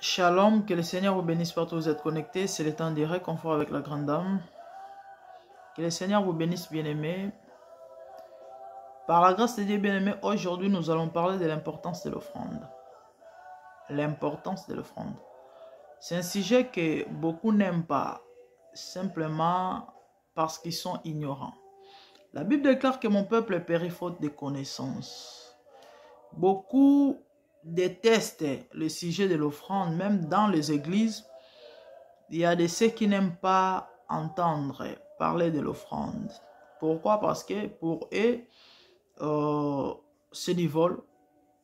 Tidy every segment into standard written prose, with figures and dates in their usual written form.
Shalom, que le Seigneur vous bénisse partout où vous êtes connectés. C'est le temps de réconfort avec la grande dame. Que le Seigneur vous bénisse, bien-aimés. Par la grâce de Dieu, bien-aimés, aujourd'hui nous allons parler de l'importance de l'offrande. L'importance de l'offrande. C'est un sujet que beaucoup n'aiment pas, simplement parce qu'ils sont ignorants. La Bible déclare que mon peuple périt faute de connaissances. Beaucoup détestent le sujet de l'offrande, même dans les églises. Il y a de ceux qui n'aiment pas entendre parler de l'offrande. Pourquoi? Parce que pour eux, c'est du vol.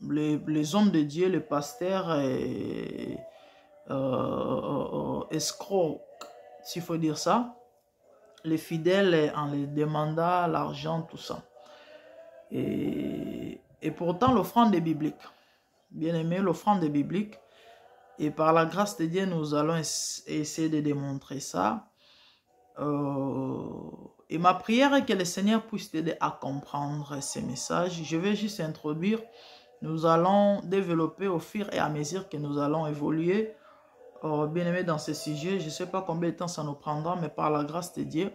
Les hommes de Dieu, les pasteurs, escrocs, s'il faut dire ça, les fidèles en les demandant l'argent, tout ça. Et pourtant, l'offrande est biblique. Bien aimé, l'offrande est biblique. Et par la grâce de Dieu, nous allons essayer de démontrer ça. Et ma prière est que le Seigneur puisse t'aider à comprendre ces messages. Je vais juste introduire. Nous allons développer au fur et à mesure que nous allons évoluer. Bien aimé dans ce sujet, je ne sais pas combien de temps ça nous prendra, mais par la grâce de Dieu,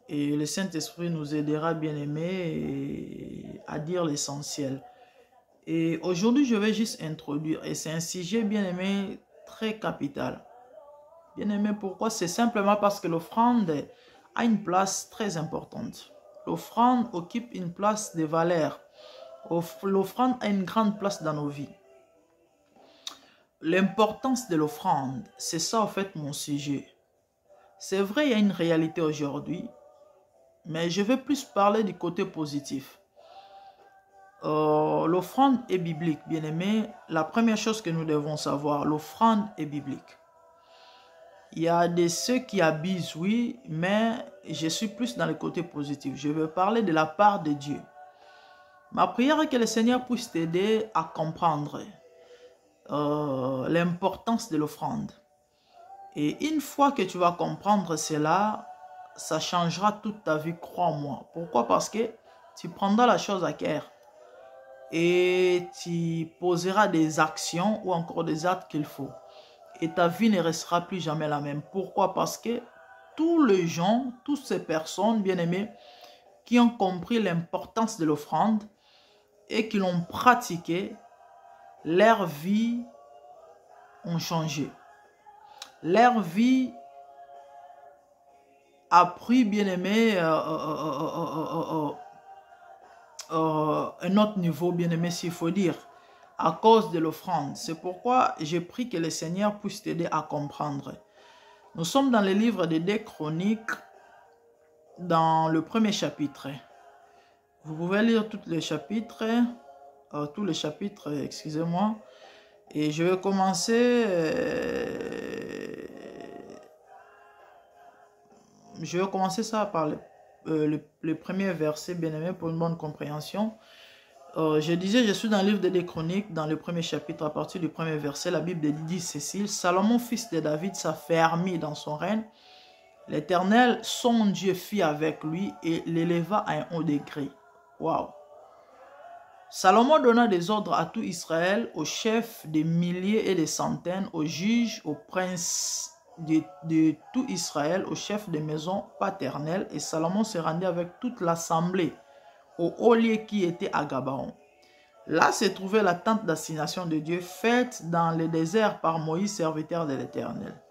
et le Saint-Esprit nous aidera, bien aimé, à dire l'essentiel. Et aujourd'hui, je vais juste introduire, et c'est un sujet, bien aimé, très capital. Bien aimé, pourquoi? C'est simplement parce que l'offrande a une place très importante. L'offrande occupe une place de valeur. L'offrande a une grande place dans nos vies. L'importance de l'offrande, c'est ça en fait mon sujet. C'est vrai, il y a une réalité aujourd'hui, mais je vais plus parler du côté positif. L'offrande est biblique, bien aimé. La première chose que nous devons savoir, l'offrande est biblique. Il y a de ceux qui abusent, oui, mais je suis plus dans le côté positif. Je veux parler de la part de Dieu. Ma prière est que le Seigneur puisse t'aider à comprendre l'importance de l'offrande. Et une fois que tu vas comprendre cela, ça changera toute ta vie, crois-moi. Pourquoi? Parce que tu prendras la chose à cœur et tu poseras des actions ou encore des actes qu'il faut. Et ta vie ne restera plus jamais la même. Pourquoi? Parce que tous les gens, toutes ces personnes, bien aimées, qui ont compris l'importance de l'offrande et qui l'ont pratiqué, leur vie ont changé. Leur vie a pris, bien aimé, un autre niveau, bien aimé, s'il faut dire, à cause de l'offrande. C'est pourquoi j'ai pris que le Seigneur puisse t'aider à comprendre. Nous sommes dans le livre des 2 Chroniques, dans le premier chapitre. Vous pouvez lire tous les chapitres, excusez-moi. Et je vais commencer, ça par le premier verset, bien aimé, pour une bonne compréhension. Je disais, je suis dans le livre des Chroniques, dans le premier chapitre, à partir du premier verset, la Bible dit ceci: Salomon, fils de David, s'affermit dans son règne. L'Éternel, son Dieu, fit avec lui et l'éleva à un haut degré. Waouh! Salomon donna des ordres à tout Israël, aux chefs des milliers et des centaines, aux juges, aux princes de tout Israël, aux chefs des maisons paternelles. Et Salomon se rendit avec toute l'assemblée au haut lieu qui était à Gabaon. Là se trouvait la tente d'assignation de Dieu, faite dans le désert par Moïse, serviteur de l'Éternel.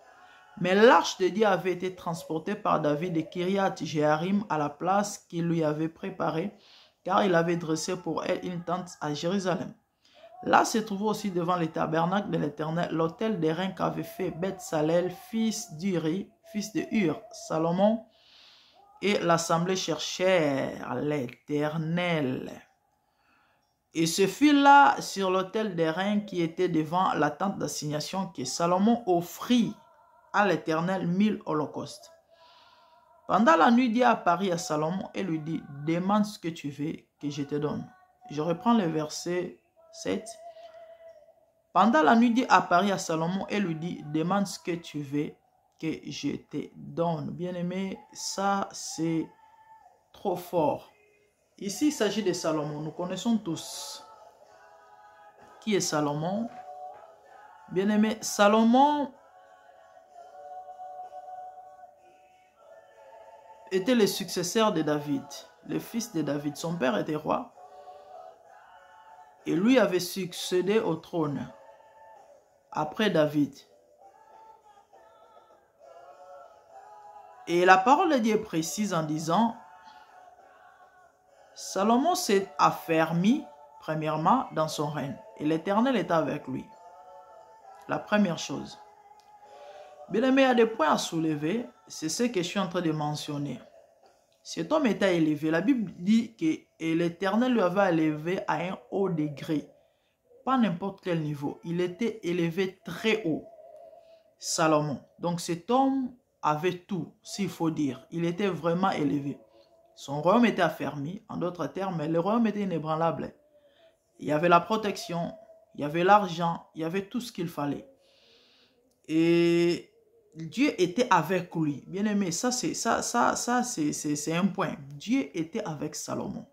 Mais l'arche de Dieu avait été transportée par David de Kiriath-Jéarim à la place qu'il lui avait préparée, car il avait dressé pour elle une tente à Jérusalem. Là se trouvait aussi devant le tabernacle de l'Éternel l'autel d'airain qu'avait fait Beth-Salel, fils d'Uri, fils de Hur. Salomon et l'assemblée cherchèrent l'Éternel. Et ce fut là, sur l'autel d'airain qui était devant la tente d'assignation, que Salomon offrit à l'Éternel 1000 holocaustes. Pendant la nuit, Dieu apparut à Salomon et lui dit: demande ce que tu veux que je te donne. Je reprends le verset 7. Pendant la nuit, Dieu apparut à Salomon et lui dit: demande ce que tu veux que je te donne. Bien aimé, ça c'est trop fort. Ici, il s'agit de Salomon. Nous connaissons tous qui est Salomon. Bien-aimé, Salomon était le successeur de David, le fils de David. Son père était roi et lui avait succédé au trône après David. Et la parole de Dieu est précise en disant, Salomon s'est affermi premièrement dans son règne et l'Éternel est avec lui. La première chose. Bien aimé, il y a des points à soulever, c'est ce que je suis en train de mentionner. Cet homme était élevé. La Bible dit que l'Éternel lui avait élevé à un haut degré. Pas n'importe quel niveau. Il était élevé très haut. Salomon. Donc cet homme avait tout, s'il faut dire. Il était vraiment élevé. Son royaume était affermi, en d'autres termes, mais le royaume était inébranlable. Il y avait la protection, il y avait l'argent, il y avait tout ce qu'il fallait. Et Dieu était avec lui. Bien aimé, ça c'est un point. Dieu était avec Salomon.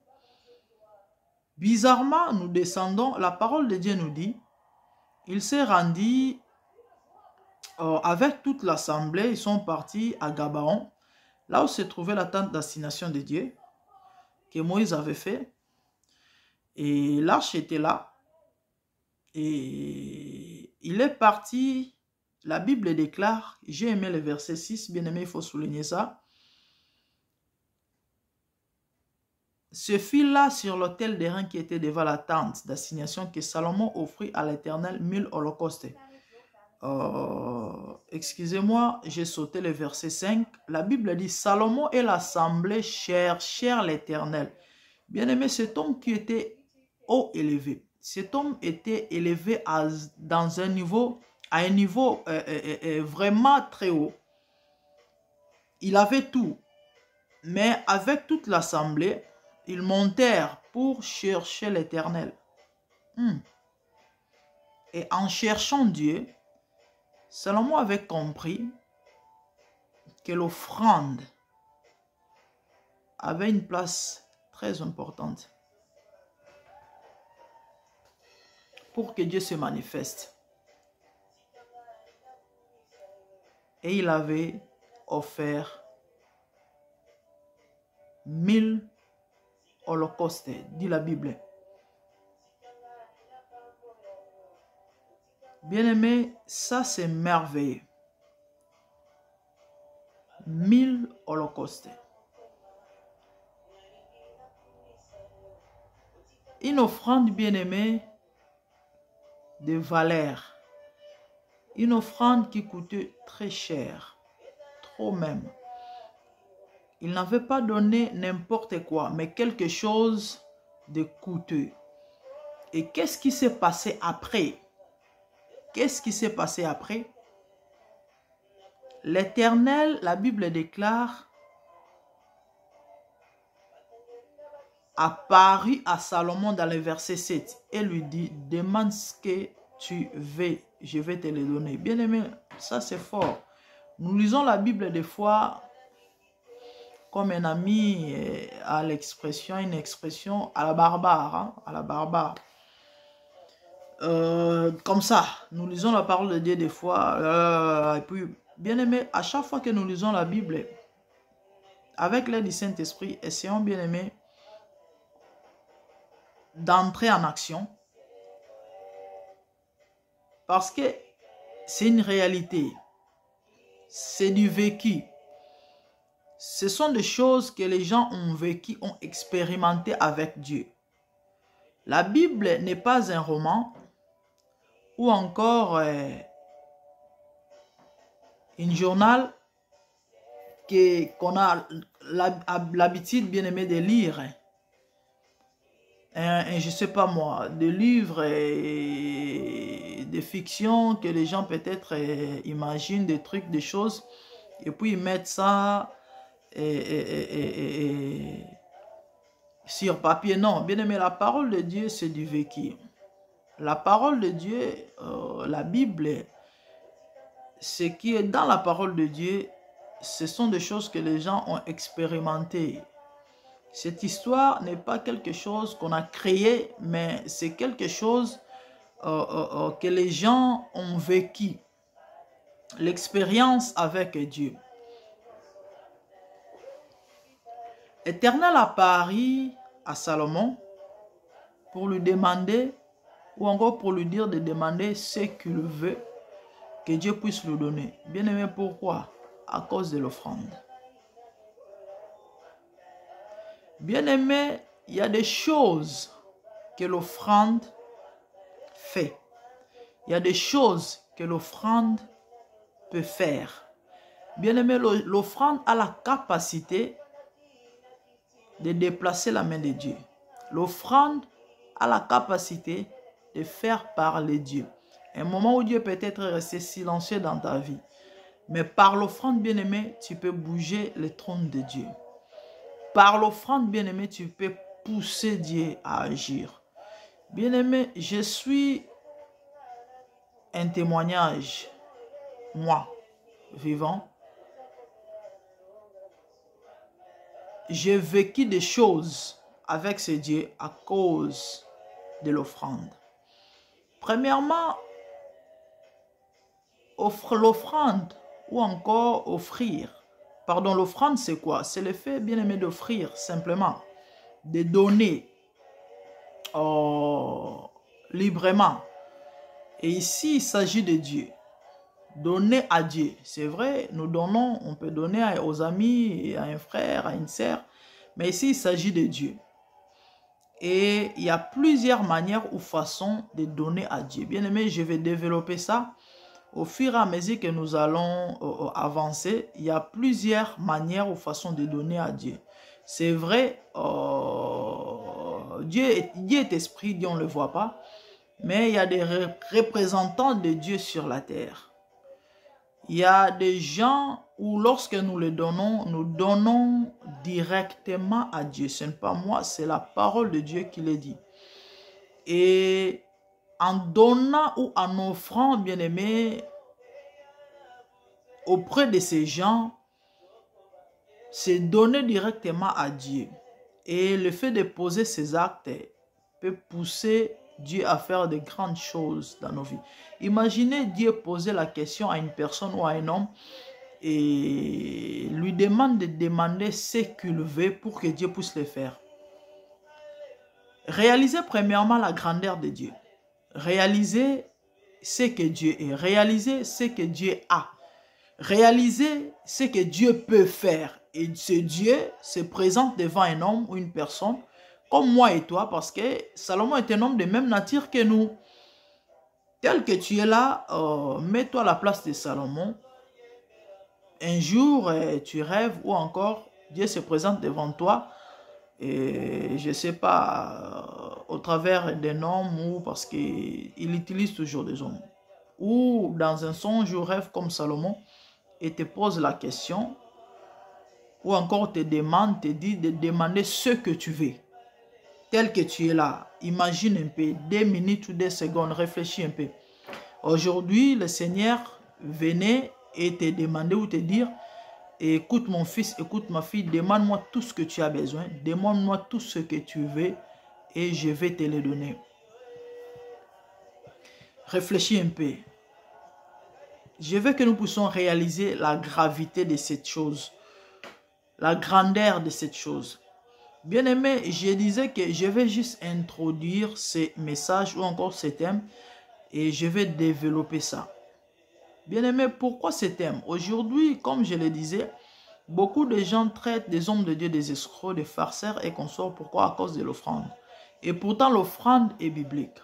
Bizarrement, nous descendons, la parole de Dieu nous dit, il s'est rendu avec toute l'assemblée, ils sont partis à Gabaon, là où se trouvait la tente d'assignation de Dieu, que Moïse avait fait. Et l'arche était là. Et il est parti, la Bible déclare, j'ai aimé le verset 6, bien aimé, il faut souligner ça. Ce fut là sur l'autel des reins qui était devant la tente d'assignation que Salomon offrit à l'Éternel 1000 holocaustes. Excusez-moi, j'ai sauté le verset 5. La Bible dit, Salomon et l'assemblée cherchèrent l'Éternel. Bien aimé, cet homme qui était haut élevé, cet homme était élevé à un niveau vraiment très haut. Il avait tout, mais avec toute l'assemblée, ils montèrent pour chercher l'Éternel. Et en cherchant Dieu, Salomon avait compris que l'offrande avait une place très importante pour que Dieu se manifeste. Et il avait offert 1000 holocaustes, dit la Bible. Bien-aimé, ça c'est merveilleux. 1000 holocaustes. Une offrande, bien-aimé, de valeur. Une offrande qui coûtait très cher. Trop même. Il n'avait pas donné n'importe quoi, mais quelque chose de coûteux. Et qu'est-ce qui s'est passé après? Qu'est-ce qui s'est passé après? L'Éternel, la Bible déclare, apparut à Salomon dans le verset 7 et lui dit, demande ce que tu veux, je vais te le donner. Bien aimé, ça c'est fort. Nous lisons la Bible des fois comme un ami a l'expression, une expression à la barbare, hein, à la barbare. Comme ça, nous lisons la parole de Dieu des fois, et puis, bien aimé, à chaque fois que nous lisons la Bible, avec l'aide du Saint-Esprit, essayons, bien aimé, d'entrer en action, parce que c'est une réalité, c'est du vécu. Ce sont des choses que les gens ont vécues, ont expérimenté avec Dieu. La Bible n'est pas un roman ou encore un journal qu'on a l'habitude bien aimé de lire. Je ne sais pas moi, des livres de fiction que les gens peut-être imaginent des trucs, des choses, et puis ils mettent ça sur papier. Non, bien aimé, la parole de Dieu, c'est du vécu. La parole de Dieu, la Bible, ce qui est dans la parole de Dieu, ce sont des choses que les gens ont expérimentées. Cette histoire n'est pas quelque chose qu'on a créé, mais c'est quelque chose que les gens ont vécu l'expérience avec Dieu. L'Éternel apparut à Salomon pour lui demander, ou encore pour lui dire de demander ce qu'il veut que Dieu puisse lui donner. Bien-aimé, pourquoi? À cause de l'offrande. Bien-aimé, il y a des choses que l'offrande fait. Il y a des choses que l'offrande peut faire. Bien-aimé, l'offrande a la capacité de déplacer la main de Dieu. L'offrande a la capacité de faire parler Dieu. Un moment où Dieu peut être resté silencieux dans ta vie. Mais par l'offrande, bien-aimé, tu peux bouger le trône de Dieu. Par l'offrande, bien-aimé, tu peux pousser Dieu à agir. Bien-aimé, je suis un témoignage, moi, vivant. J'ai vécu des choses avec ce Dieu à cause de l'offrande. Premièrement, l'offrande ou encore offrir. Pardon, l'offrande c'est quoi? C'est le fait, bien-aimé, d'offrir simplement, de donner librement. Et ici, il s'agit de Dieu. Donner à Dieu. C'est vrai, nous donnons, on peut donner aux amis, à un frère, à une sœur. Mais ici, il s'agit de Dieu. Et il y a plusieurs manières ou façons de donner à Dieu. Bien aimé, je vais développer ça. Au fur et à mesure que nous allons avancer, il y a plusieurs manières ou façons de donner à Dieu. C'est vrai, Dieu est esprit, Dieu on ne le voit pas. Mais il y a des représentants de Dieu sur la terre. Il y a des gens où lorsque nous les donnons, nous donnons directement à Dieu. Ce n'est pas moi, c'est la parole de Dieu qui le dit. Et en donnant ou en offrant, bien-aimé, auprès de ces gens, c'est donner directement à Dieu. Et le fait de poser ces actes peut pousser Dieu à faire de grandes choses dans nos vies. Imaginez Dieu poser la question à une personne ou à un homme et lui demande de demander ce qu'il veut pour que Dieu puisse le faire. Réalisez premièrement la grandeur de Dieu. Réalisez ce que Dieu est. Réalisez ce que Dieu a. Réalisez ce que Dieu peut faire. Et ce Dieu se présente devant un homme ou une personne comme moi et toi, parce que Salomon est un homme de même nature que nous. Tel que tu es là, mets-toi à la place de Salomon. Un jour, tu rêves ou encore Dieu se présente devant toi. Et je ne sais pas, au travers d'un homme ou parce qu'il utilise toujours des hommes. Ou dans un songe ou rêve comme Salomon et te pose la question. Ou encore te demande, te dit de demander ce que tu veux. Tel que tu es là, imagine un peu, 2 minutes ou 2 secondes, réfléchis un peu. Aujourd'hui, le Seigneur venait et te demandait ou te dire, écoute mon fils, écoute ma fille, demande-moi tout ce que tu as besoin, demande-moi tout ce que tu veux et je vais te le donner. Réfléchis un peu. Je veux que nous puissions réaliser la gravité de cette chose, la grandeur de cette chose. Bien aimé, je disais que je vais juste introduire ces messages ou encore ces thèmes et je vais développer ça. Bien aimé, pourquoi ces thèmes? Aujourd'hui, comme je le disais, beaucoup de gens traitent des hommes de Dieu des escrocs, des farceurs et consorts. Pourquoi? À cause de l'offrande. Et pourtant, l'offrande est biblique.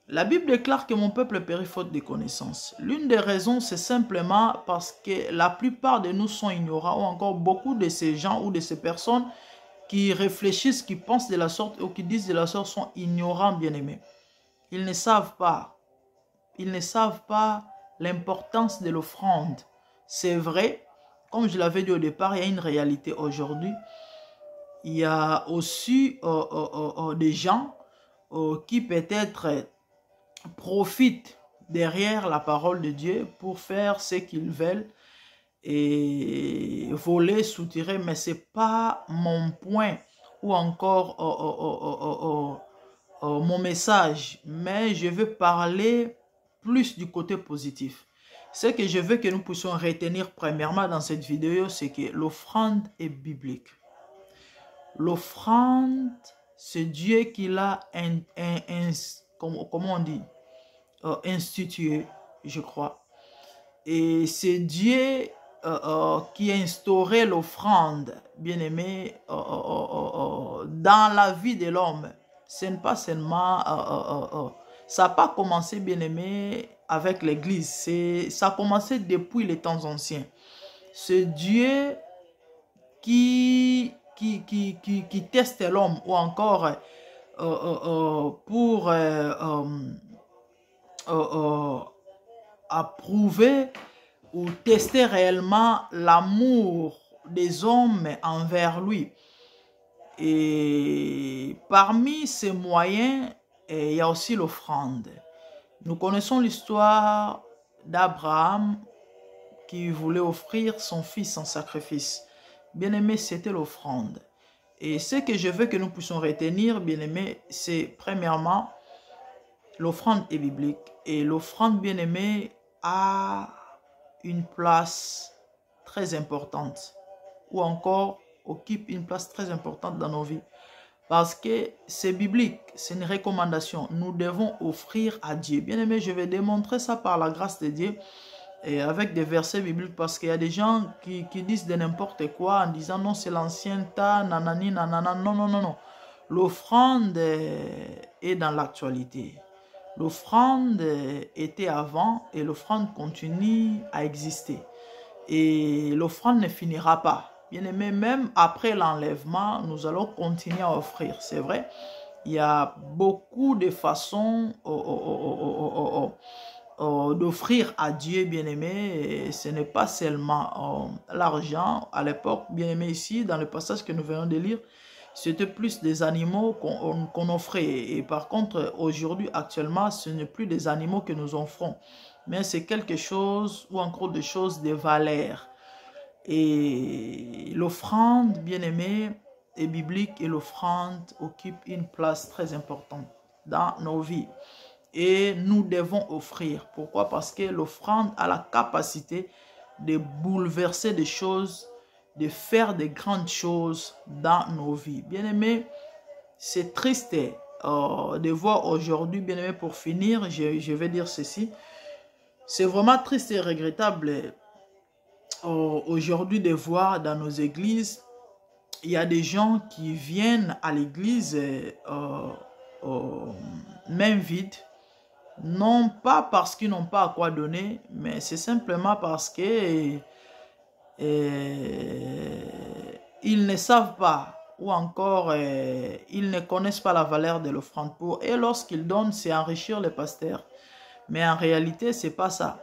La Bible déclare que mon peuple périt faute de connaissances. L'une des raisons, c'est simplement parce que la plupart de nous sont ignorants ou encore beaucoup de ces gens ou de ces personnes qui réfléchissent, qui pensent de la sorte ou qui disent de la sorte sont ignorants, bien-aimés. Ils ne savent pas. Ils ne savent pas l'importance de l'offrande. C'est vrai, comme je l'avais dit au départ, il y a une réalité aujourd'hui. Il y a aussi des gens qui peut-être profitent derrière la parole de Dieu pour faire ce qu'ils veulent et voler, soutirer, mais ce n'est pas mon point ou encore mon message, mais je veux parler plus du côté positif. Ce que je veux que nous puissions retenir premièrement dans cette vidéo, c'est que l'offrande est biblique. L'offrande, c'est Dieu qui l'a, comment on dit, institué, je crois. Et c'est Dieu qui a instauré l'offrande, bien aimé, dans la vie de l'homme. Ce n'est pas seulement... ça n'a pas commencé, bien aimé, avec l'Église. Ça a commencé depuis les temps anciens. C'est Dieu qui teste l'homme, ou encore pour approuver ou tester réellement l'amour des hommes envers lui. Et parmi ces moyens, il y a aussi l'offrande. Nous connaissons l'histoire d'Abraham qui voulait offrir son fils en sacrifice. Bien-aimé, c'était l'offrande. Et ce que je veux que nous puissions retenir, bien-aimé, c'est premièrement, l'offrande est biblique. Et l'offrande, bien-aimé, a une place très importante, ou encore occupe une place très importante dans nos vies. Parce que c'est biblique, c'est une recommandation. Nous devons offrir à Dieu. Bien-aimé, je vais démontrer ça par la grâce de Dieu et avec des versets bibliques, parce qu'il y a des gens qui disent de n'importe quoi en disant non, c'est l'ancien tas, nanani, nanana. Non, non, non, non. L'offrande est dans l'actualité. L'offrande était avant et l'offrande continue à exister. Et l'offrande ne finira pas. Bien aimé, même après l'enlèvement, nous allons continuer à offrir. C'est vrai, il y a beaucoup de façons d'offrir à Dieu, bien aimé. Et ce n'est pas seulement l'argent. À l'époque, bien aimé, ici, dans le passage que nous venons de lire, c'était plus des animaux qu'on offrait. Et par contre, aujourd'hui, actuellement, ce n'est plus des animaux que nous offrons, mais c'est quelque chose, ou encore des choses de valeur. Et l'offrande, bien aimé, est biblique, et l'offrande occupe une place très importante dans nos vies. Et nous devons offrir. Pourquoi? Parce que l'offrande a la capacité de bouleverser des choses, de faire de grandes choses dans nos vies. Bien aimé, c'est triste de voir aujourd'hui, bien aimé, pour finir, je vais dire ceci. C'est vraiment triste et regrettable aujourd'hui de voir dans nos églises, il y a des gens qui viennent à l'église main vide, non pas parce qu'ils n'ont pas à quoi donner, mais c'est simplement parce que ils ne savent pas, ou encore ils ne connaissent pas la valeur de l'offrande. Et lorsqu'ils donnent, c'est enrichir les pasteurs. Mais en réalité, ce n'est pas ça.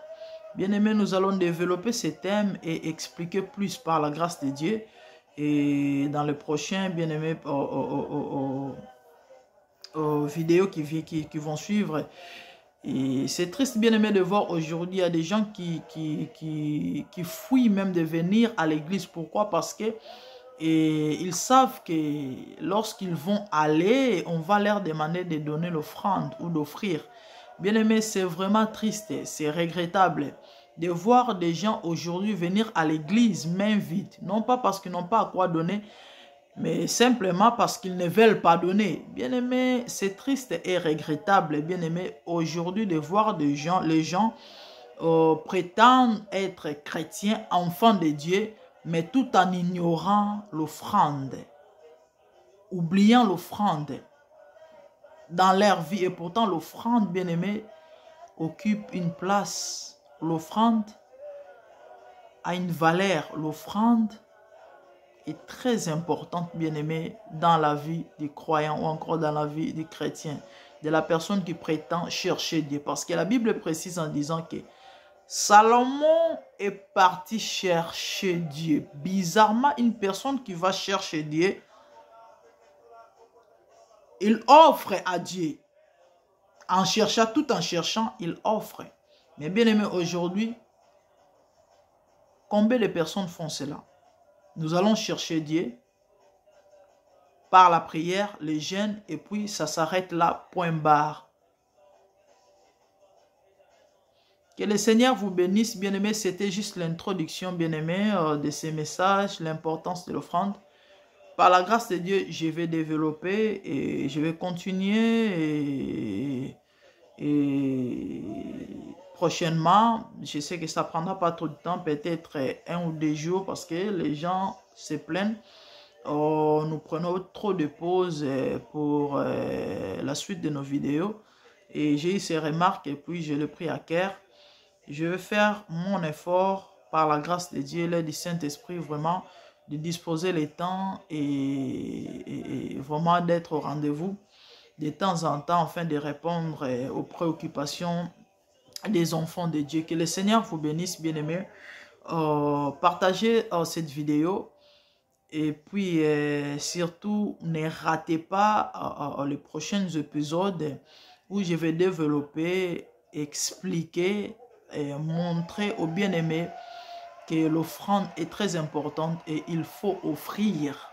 Bien aimé, nous allons développer ces thèmes et expliquer plus par la grâce de Dieu. Et dans les prochains, bien aimé, vidéos qui vont suivre. Et c'est triste, bien aimé, de voir aujourd'hui, il y a des gens qui fuient même de venir à l'église. Pourquoi? Parce que ils savent que lorsqu'ils vont aller, on va leur demander de donner l'offrande ou d'offrir. Bien aimé, c'est vraiment triste, c'est regrettable de voir des gens aujourd'hui venir à l'église main vide. Non pas parce qu'ils n'ont pas à quoi donner, mais simplement parce qu'ils ne veulent pas donner. Bien aimé, c'est triste et regrettable, bien aimé, aujourd'hui de voir les gens prétendent être chrétiens, enfants de Dieu, mais tout en ignorant l'offrande, oubliant l'offrande dans leur vie. Et pourtant, l'offrande, bien aimé, occupe une place. L'offrande a une valeur. L'offrande est très importante, bien aimé, dans la vie des croyants ou encore dans la vie des chrétiens, de la personne qui prétend chercher Dieu. Parce que la Bible précise en disant que Salomon est parti chercher Dieu. Bizarrement, une personne qui va chercher Dieu, il offre à Dieu. En cherchant, tout en cherchant, il offre. Mais bien aimé, aujourd'hui, combien de personnes font cela? Nous allons chercher Dieu, par la prière, les jeûnes, et puis ça s'arrête là, point barre. Que le Seigneur vous bénisse, bien-aimés. C'était juste l'introduction, bien-aimés, de ces messages, l'importance de l'offrande. Par la grâce de Dieu, je vais développer et je vais continuer et prochainement, je sais que ça ne prendra pas trop de temps, peut-être 1 ou 2 jours parce que les gens se plaignent. Nous prenons trop de pauses pour la suite de nos vidéos et j'ai eu ces remarques et puis je l'ai pris à cœur. Je vais faire mon effort par la grâce de Dieu, l'aide du Saint-Esprit, vraiment de disposer les temps et vraiment d'être au rendez-vous de temps en temps afin de répondre aux préoccupations des enfants de Dieu. Que le Seigneur vous bénisse, bien-aimés. Partagez cette vidéo et puis surtout ne ratez pas les prochains épisodes où je vais développer, expliquer et montrer aux bien-aimés que l'offrande est très importante et il faut offrir.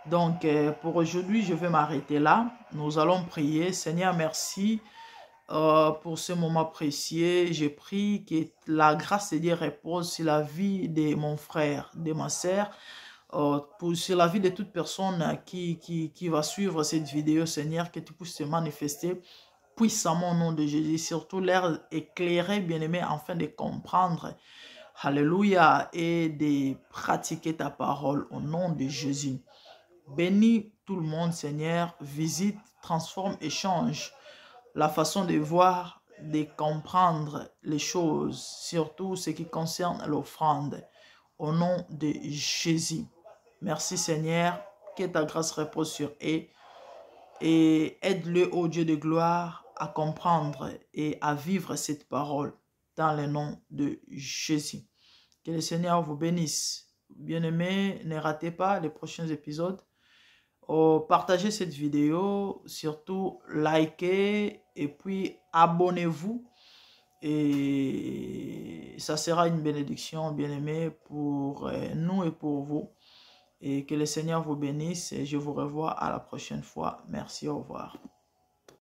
Donc, pour aujourd'hui, je vais m'arrêter là. Nous allons prier. Seigneur, merci pour ce moment précieux. Je prie que la grâce de Dieu repose sur la vie de mon frère, de ma sœur, sur la vie de toute personne qui va suivre cette vidéo, Seigneur, que tu puisses te manifester puissamment au nom de Jésus, surtout l'air éclairé, bien-aimé, afin de comprendre, alléluia, et de pratiquer ta parole au nom de Jésus. Bénis tout le monde, Seigneur, visite, transforme et change la façon de voir, de comprendre les choses, surtout ce qui concerne l'offrande, au nom de Jésus. Merci Seigneur, que ta grâce repose sur eux et aide-le, ô Dieu de gloire, à comprendre et à vivre cette parole dans le nom de Jésus. Que le Seigneur vous bénisse. Bien-aimés, ne ratez pas les prochains épisodes. Partagez cette vidéo, surtout likez et puis abonnez-vous. Et ça sera une bénédiction, bien-aimés, pour nous et pour vous. Et que le Seigneur vous bénisse et je vous revois à la prochaine fois. Merci, au revoir.